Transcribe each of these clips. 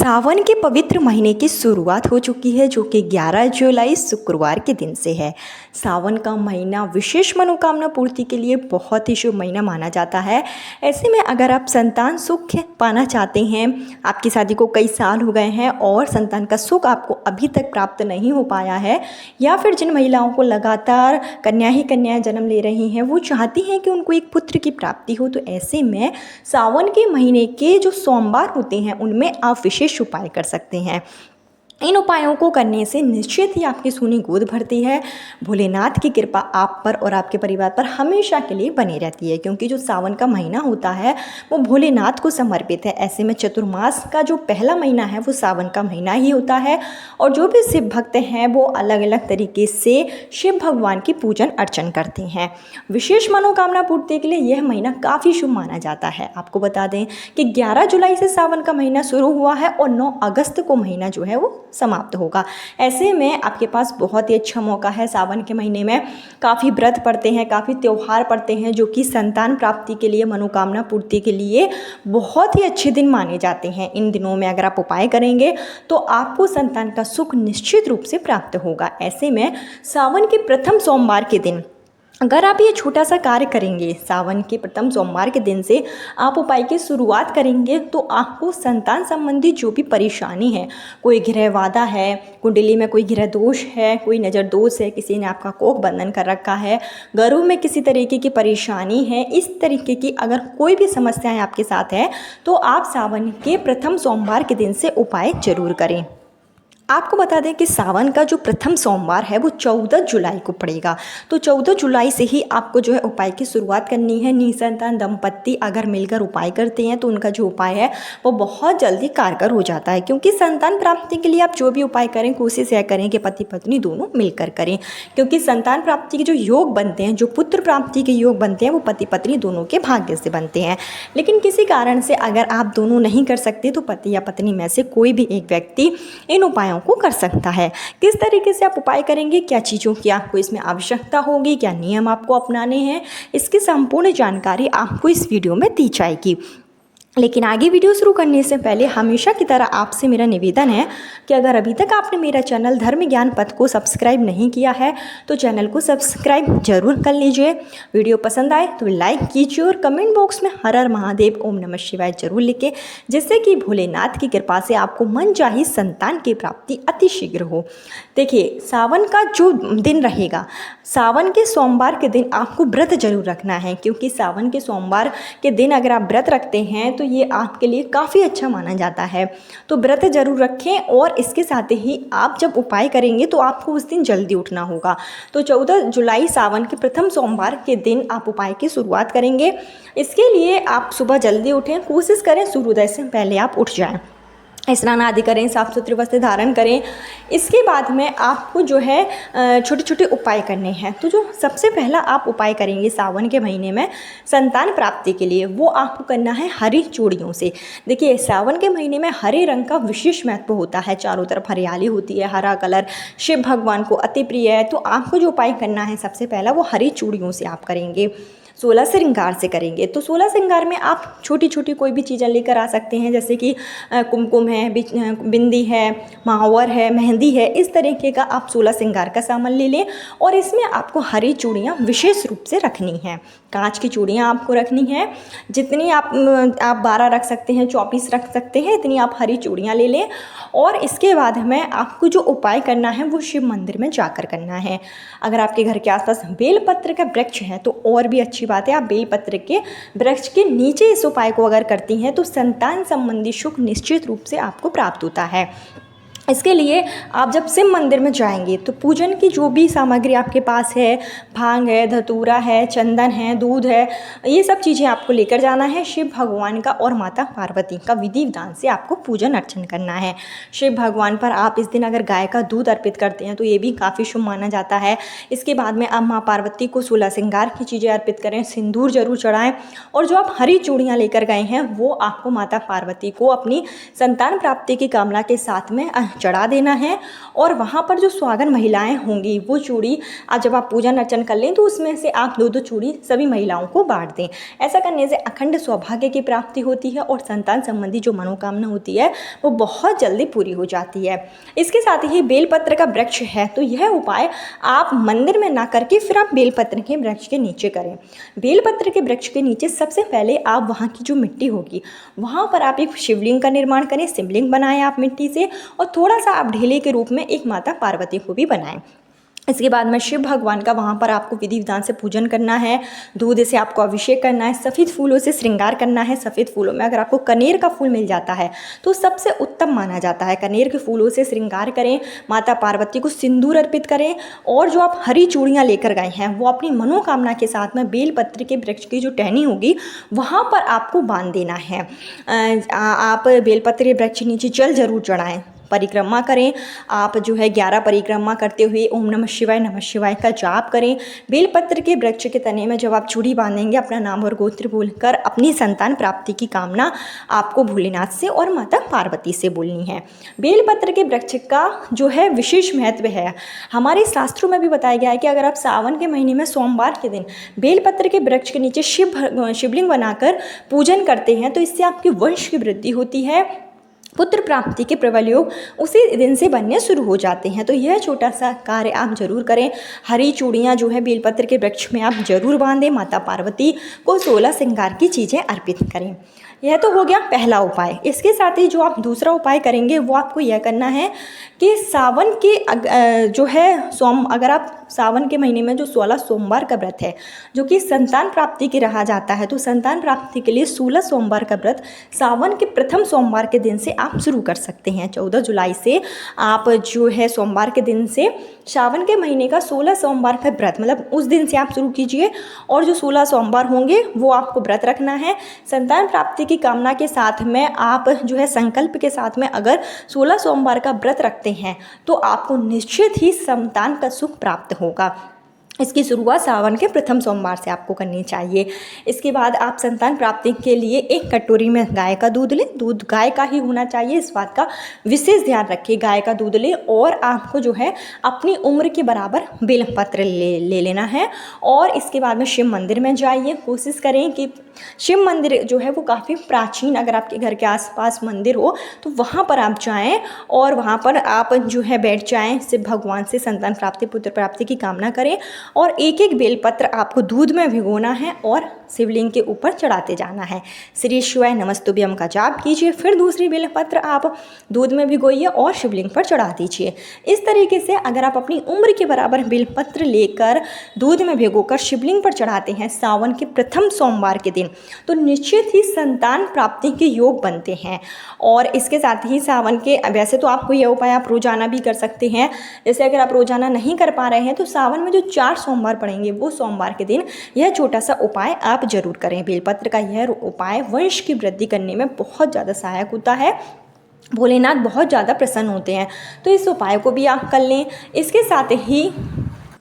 सावन के पवित्र महीने की शुरुआत हो चुकी है जो कि 11 जुलाई शुक्रवार के दिन से है। सावन का महीना विशेष मनोकामना पूर्ति के लिए बहुत ही शुभ महीना माना जाता है। ऐसे में अगर आप संतान सुख पाना चाहते हैं, आपकी शादी को कई साल हो गए हैं और संतान का सुख आपको अभी तक प्राप्त नहीं हो पाया है, या फिर जिन महिलाओं को लगातार कन्याएं जन्म ले रही हैं वो चाहती हैं कि उनको एक पुत्र की प्राप्ति हो, तो ऐसे में सावन के महीने के जो सोमवार होते हैं उनमें आप विशेष उपाय कर सकते हैं। इन उपायों को करने से निश्चित ही आपकी सोनी गोद भरती है। भोलेनाथ की कृपा आप पर और आपके परिवार पर हमेशा के लिए बनी रहती है, क्योंकि जो सावन का महीना होता है वो भोलेनाथ को समर्पित है। ऐसे में चतुर्मास का जो पहला महीना है वो सावन का महीना ही होता है, और जो भी शिव भक्त हैं वो अलग अलग तरीके से शिव भगवान की पूजन अर्चन करते हैं। विशेष मनोकामना पूर्ति के लिए यह महीना काफ़ी शुभ माना जाता है। आपको बता दें कि 11 जुलाई से सावन का महीना शुरू हुआ है और 9 अगस्त को महीना जो है वो समाप्त होगा। ऐसे में आपके पास बहुत ही अच्छा मौका है। सावन के महीने में काफ़ी व्रत पड़ते हैं, काफ़ी त्यौहार पड़ते हैं जो कि संतान प्राप्ति के लिए, मनोकामना पूर्ति के लिए बहुत ही अच्छे दिन माने जाते हैं। इन दिनों में अगर आप उपाय करेंगे तो आपको संतान का सुख निश्चित रूप से प्राप्त होगा। ऐसे में सावन के प्रथम सोमवार के दिन अगर आप ये छोटा सा कार्य करेंगे, सावन के प्रथम सोमवार के दिन से आप उपाय की शुरुआत करेंगे, तो आपको संतान संबंधी जो भी परेशानी है, कोई गृह बाधा है, कुंडली में कोई गृह दोष है, कोई नज़र दोष है, किसी ने आपका कोख बंधन कर रखा है, घरों में किसी तरीके की परेशानी है, इस तरीके की अगर कोई भी समस्याएं आपके साथ है तो आप सावन के प्रथम सोमवार के दिन से उपाय जरूर करें। आपको बता दें कि सावन का जो प्रथम सोमवार है वो 14 जुलाई को पड़ेगा, तो 14 जुलाई से ही आपको जो है उपाय की शुरुआत करनी है। निसंतान दंपत्ति अगर मिलकर उपाय करते हैं तो उनका जो उपाय है वो बहुत जल्दी कारगर हो जाता है, क्योंकि संतान प्राप्ति के लिए आप जो भी उपाय करें कोशिश यह करें कि पति पत्नी दोनों मिलकर करें, क्योंकि संतान प्राप्ति के जो योग बनते हैं, जो पुत्र प्राप्ति के योग बनते हैं वो पति पत्नी दोनों के भाग्य से बनते हैं। लेकिन किसी कारण से अगर आप दोनों नहीं कर सकते तो पति या पत्नी में से कोई भी एक व्यक्ति इन उपायों को कर सकता है। किस तरीके से आप उपाय करेंगे, क्या चीज़ों की आपको इसमें आवश्यकता होगी, क्या नियम आपको अपनाने हैं, इसकी संपूर्ण जानकारी आपको इस वीडियो में दी जाएगी। लेकिन आगे वीडियो शुरू करने से पहले हमेशा की तरह आपसे मेरा निवेदन है कि अगर अभी तक आपने मेरा चैनल धर्म ज्ञान पथ को सब्सक्राइब नहीं किया है तो चैनल को सब्सक्राइब जरूर कर लीजिए। वीडियो पसंद आए तो लाइक कीजिए और कमेंट बॉक्स में हर हर महादेव ओम नमः शिवाय जरूर लिखें, जिससे कि भोलेनाथ की कृपा से आपको मनचाही संतान की प्राप्ति अतिशीघ्र हो। देखिए, सावन का जो दिन रहेगा, सावन के सोमवार के दिन आपको व्रत जरूर रखना है, क्योंकि सावन के सोमवार के दिन अगर आप व्रत रखते हैं तो ये आपके लिए काफ़ी अच्छा माना जाता है। तो व्रत जरूर रखें, और इसके साथ ही आप जब उपाय करेंगे तो आपको उस दिन जल्दी उठना होगा। तो 14 जुलाई सावन के प्रथम सोमवार के दिन आप उपाय की शुरुआत करेंगे। इसके लिए आप सुबह जल्दी उठें, कोशिश करें सूर्योदय से पहले आप उठ जाएं, स्नान आदि करें, साफ सुथरे वस्त्र धारण करें। इसके बाद में आपको जो है छोटे छोटे उपाय करने हैं। तो जो सबसे पहला आप उपाय करेंगे सावन के महीने में संतान प्राप्ति के लिए, वो आपको करना है हरी चूड़ियों से। देखिए, सावन के महीने में हरे रंग का विशेष महत्व होता है, चारों तरफ हरियाली होती है, हरा कलर शिव भगवान को अति प्रिय है। तो आपको जो उपाय करना है सबसे पहला वो हरी चूड़ियों से आप करेंगे, 16 श्रृंगार से करेंगे। तो 16 श्रृंगार में आप छोटी छोटी कोई भी चीज़ें लेकर आ सकते हैं, जैसे कि कुमकुम है, बिंदी है, महावर है, मेहंदी है, इस तरीके का आप 16 श्रृंगार का सामान ले लें। और इसमें आपको हरी चूड़ियाँ विशेष रूप से रखनी हैं, कांच की चूड़ियाँ आपको रखनी हैं। जितनी आप 12 रख सकते हैं, 24 रख सकते हैं, इतनी आप हरी चूड़ियाँ ले लें। और इसके बाद में आपको जो उपाय करना है वो शिव मंदिर में जाकर करना है। अगर आपके घर के आसपास बेलपत्र का वृक्ष है तो और भी अच्छी बात है, आप बेलपत्र के वृक्ष के नीचे इस उपाय को अगर करती हैं तो संतान संबंधी सुख निश्चित रूप से आपको प्राप्त होता है। इसके लिए आप जब शिव मंदिर में जाएंगे तो पूजन की जो भी सामग्री आपके पास है, भांग है, धतूरा है, चंदन है, दूध है, ये सब चीज़ें आपको लेकर जाना है। शिव भगवान का और माता पार्वती का विधि विधान से आपको पूजन अर्चन करना है। शिव भगवान पर आप इस दिन अगर गाय का दूध अर्पित करते हैं तो ये भी काफ़ी शुभ माना जाता है। इसके बाद में आप माँ पार्वती को 16 श्रृंगार की चीज़ें अर्पित करें, सिंदूर जरूर चढ़ाएं, और जो आप हरी चूड़ियाँ लेकर गए हैं वो आपको माता पार्वती को अपनी संतान प्राप्ति की कामना के साथ में चढ़ा देना है और वहाँ पर जो सुहागन महिलाएं होंगी वो चूड़ी आज जब आप पूजन अर्चन कर लें तो उसमें से आप 2-2 चूड़ी सभी महिलाओं को बांट दें। ऐसा करने से अखंड सौभाग्य की प्राप्ति होती है और संतान संबंधी जो मनोकामना होती है वो बहुत जल्दी पूरी हो जाती है। इसके साथ ही बेलपत्र का वृक्ष है तो यह उपाय आप मंदिर में ना करके फिर आप बेलपत्र के वृक्ष के नीचे करें। बेलपत्र के वृक्ष के नीचे सबसे पहले आप वहाँ की जो मिट्टी होगी वहाँ पर आप एक शिवलिंग का निर्माण करें, शिवलिंग बनाएं आप मिट्टी से और थोड़ा सा आप ढेले के रूप में एक माता पार्वती को भी बनाएं। इसके बाद में शिव भगवान का वहाँ पर आपको विधि विधान से पूजन करना है, दूध से आपको अभिषेक करना है, सफ़ेद फूलों से श्रृंगार करना है। सफ़ेद फूलों में अगर आपको कनेर का फूल मिल जाता है तो सबसे उत्तम माना जाता है। कनेर के फूलों से श्रृंगार करें, माता पार्वती को सिंदूर अर्पित करें और जो आप हरी चूड़ियाँ लेकर गए हैं वो अपनी मनोकामना के साथ में बेलपत्र के वृक्ष की जो टहनी होगी वहाँ पर आपको बांध देना है। आप बेलपत्र के वृक्ष के नीचे जल जरूर चढ़ाएँ, परिक्रमा करें। आप जो है 11 परिक्रमा करते हुए ओम नमः शिवाय का जाप करें। बेलपत्र के वृक्ष के तने में जब आप चूड़ी बांधेंगे अपना नाम और गोत्र बोलकर अपनी संतान प्राप्ति की कामना आपको भोलेनाथ से और माता पार्वती से बोलनी है। बेलपत्र के वृक्ष का जो है विशेष महत्व है, हमारे शास्त्रों में भी बताया गया है कि अगर आप सावन के महीने में सोमवार के दिन बेलपत्र के वृक्ष के नीचे शिवलिंग बनाकर पूजन करते हैं तो इससे आपके वंश की वृद्धि होती है, पुत्र प्राप्ति के प्रबल योग उसी दिन से बनने शुरू हो जाते हैं। तो यह छोटा सा कार्य आप जरूर करें। हरी चूड़ियाँ जो है बेलपत्र के वृक्ष में आप जरूर बांधें, माता पार्वती को 16 श्रृंगार की चीज़ें अर्पित करें। यह तो हो गया पहला उपाय। इसके साथ ही जो आप दूसरा उपाय करेंगे वो आपको यह करना है कि सावन के जो है अगर आप सावन के महीने में जो 16 सोमवार का व्रत है जो कि संतान प्राप्ति के रहा जाता है, तो संतान प्राप्ति के लिए 16 सोमवार का व्रत सावन के प्रथम सोमवार के दिन से आप शुरू कर सकते हैं। 14 जुलाई से आप जो है सोमवार के दिन से सावन के महीने का 16 सोमवार का व्रत मतलब उस दिन से आप शुरू कीजिए और जो 16 सोमवार होंगे वो आपको व्रत रखना है। संतान प्राप्ति की कामना के साथ में आप जो है संकल्प के साथ में अगर 16 सोमवार का व्रत रखते हैं तो आपको निश्चित ही संतान का सुख प्राप्त होगा। इसकी शुरुआत सावन के प्रथम सोमवार से आपको करनी चाहिए। इसके बाद आप संतान प्राप्ति के लिए एक कटोरी में गाय का दूध लें, दूध गाय का ही होना चाहिए, इस बात का विशेष ध्यान रखिए। गाय का दूध लें और आपको जो है अपनी उम्र के बराबर बेलपत्र ले लेना है और इसके बाद में शिव मंदिर में जाइए। कोशिश करें कि शिव मंदिर जो है वो काफ़ी प्राचीन, अगर आपके घर के आसपास मंदिर हो तो वहाँ पर आप जाएं और वहाँ पर आप जो है बैठ जाएं, शिव भगवान से संतान प्राप्ति पुत्र प्राप्ति की कामना करें और एक एक बेलपत्र आपको दूध में भिगोना है और शिवलिंग के ऊपर चढ़ाते जाना है। श्री शिवाय नमस्तुभ्यम का जाप कीजिए, फिर दूसरी बेलपत्र आप दूध में भिगोइए और शिवलिंग पर चढ़ा दीजिए। इस तरीके से अगर आप अपनी उम्र के बराबर बेलपत्र लेकर दूध में भिगोकर शिवलिंग पर चढ़ाते हैं सावन के प्रथम सोमवार के दिन तो निश्चित ही संतान प्राप्ति के योग बनते हैं। और इसके साथ ही सावन के वैसे तो आपको यह उपाय आप रोजाना भी कर सकते हैं, जैसे अगर आप रोजाना नहीं कर पा रहे हैं तो सावन में जो 4 सोमवार पड़ेंगे वो सोमवार के दिन यह छोटा सा उपाय आप जरूर करें। बेलपत्र का यह उपाय वंश की वृद्धि करने में बहुत ज़्यादा सहायक होता है, भोलेनाथ बहुत ज़्यादा प्रसन्न होते हैं, तो इस उपाय को भी आप कर लें। इसके साथ ही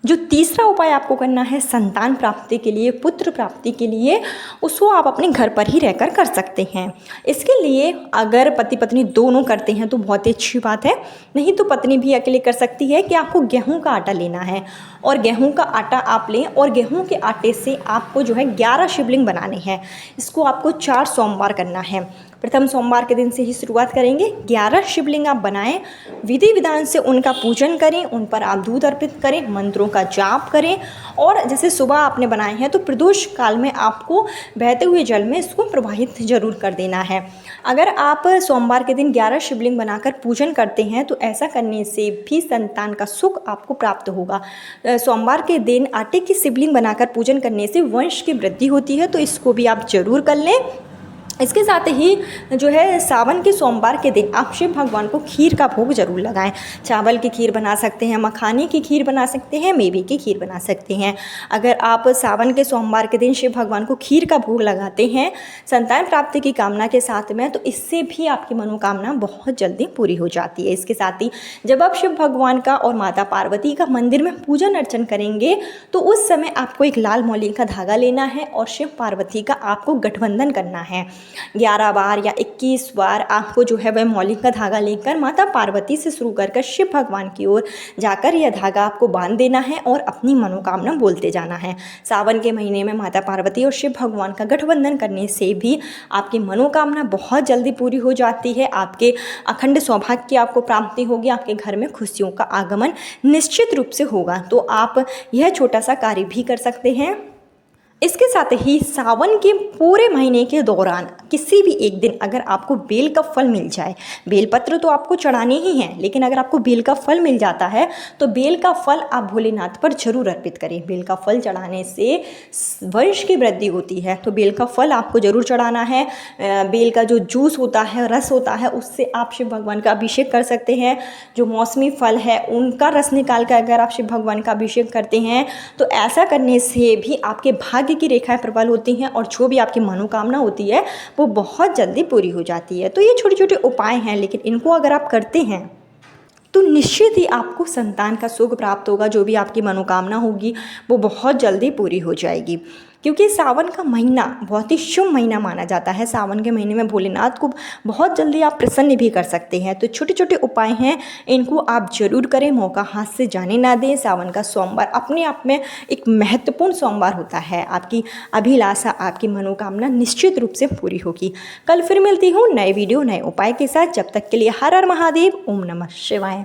जो तीसरा उपाय आपको करना है संतान प्राप्ति के लिए, पुत्र प्राप्ति के लिए, उसको आप अपने घर पर ही रहकर कर सकते हैं। इसके लिए अगर पति पत्नी दोनों करते हैं तो बहुत ही अच्छी बात है, नहीं तो पत्नी भी अकेले कर सकती है कि आपको गेहूं का आटा लेना है और गेहूं का आटा आप लें और गेहूं के आटे से आपको जो है 11 शिवलिंग बनाने हैं। इसको आपको 4 सोमवार करना है। प्रथम सोमवार के दिन से ही शुरुआत करेंगे। 11 शिवलिंग आप बनाएं, विधि विधान से उनका पूजन करें, उन पर आप दूध अर्पित करें, मंत्रों का जाप करें और जैसे सुबह आपने बनाए हैं तो प्रदोष काल में आपको बहते हुए जल में इसको प्रवाहित जरूर कर देना है। अगर आप सोमवार के दिन 11 शिवलिंग बनाकर पूजन करते हैं तो ऐसा करने से भी संतान का सुख आपको प्राप्त होगा। सोमवार के दिन आटे की शिवलिंग बनाकर पूजन करने से वंश की वृद्धि होती है, तो इसको भी आप जरूर कर लें। इसके साथ ही जो है सावन के सोमवार के दिन आप शिव भगवान को खीर का भोग जरूर लगाएं। चावल की खीर बना सकते हैं, मखाने की खीर बना सकते हैं, मेवे की खीर बना सकते हैं। अगर आप सावन के सोमवार के दिन शिव भगवान को खीर का भोग लगाते हैं संतान प्राप्ति की कामना के साथ में, तो इससे भी आपकी मनोकामना बहुत जल्दी पूरी हो जाती है। इसके साथ ही जब आप शिव भगवान का और माता पार्वती का मंदिर में पूजन अर्चन करेंगे तो उस समय आपको एक लाल मौली का धागा लेना है और शिव पार्वती का आपको गठबंधन करना है। 11 बार या 21 बार आपको जो है वह मौलिक का धागा लेकर माता पार्वती से शुरू कर शिव भगवान की ओर जाकर यह धागा आपको बांध देना है और अपनी मनोकामना बोलते जाना है। सावन के महीने में माता पार्वती और शिव भगवान का गठबंधन करने से भी आपकी मनोकामना बहुत जल्दी पूरी हो जाती है। आपके अखंड सौभाग्य की आपको प्राप्ति होगी, आपके घर में खुशियों का आगमन निश्चित रूप से होगा। तो आप यह छोटा सा कार्य भी कर सकते हैं। इसके साथ ही सावन के पूरे महीने के दौरान किसी भी एक दिन अगर आपको बेल का फल मिल जाए, बेलपत्र तो आपको चढ़ाने ही हैं, लेकिन अगर आपको बेल का फल मिल जाता है तो बेल का फल आप भोलेनाथ पर जरूर अर्पित करें। बेल का फल चढ़ाने से वंश की वृद्धि होती है, तो बेल का फल आपको जरूर चढ़ाना है। बेल का जो जूस होता है, रस होता है, उससे आप शिव भगवान का अभिषेक कर सकते हैं। जो मौसमी फल है उनका रस निकाल कर अगर आप शिव भगवान का अभिषेक करते हैं तो ऐसा करने से भी आपके भाग्य की रेखाएं प्रबल होती हैं और जो भी आपकी मनोकामना होती है वो बहुत जल्दी पूरी हो जाती है। तो ये छोटे छोटे उपाय हैं, लेकिन इनको अगर आप करते हैं तो निश्चित ही आपको संतान का सुख प्राप्त होगा। जो भी आपकी मनोकामना होगी वो बहुत जल्दी पूरी हो जाएगी, क्योंकि सावन का महीना बहुत ही शुभ महीना माना जाता है। सावन के महीने में भोलेनाथ को बहुत जल्दी आप प्रसन्न भी कर सकते हैं। तो छोटे छोटे उपाय हैं, इनको आप जरूर करें, मौका हाथ से जाने ना दें। सावन का सोमवार अपने आप में एक महत्वपूर्ण सोमवार होता है। आपकी अभिलाषा, आपकी मनोकामना निश्चित रूप से पूरी होगी। कल फिर मिलती हूँ नए वीडियो नए उपाय के साथ। जब तक के लिए हर हर महादेव, ओम नमः शिवाय।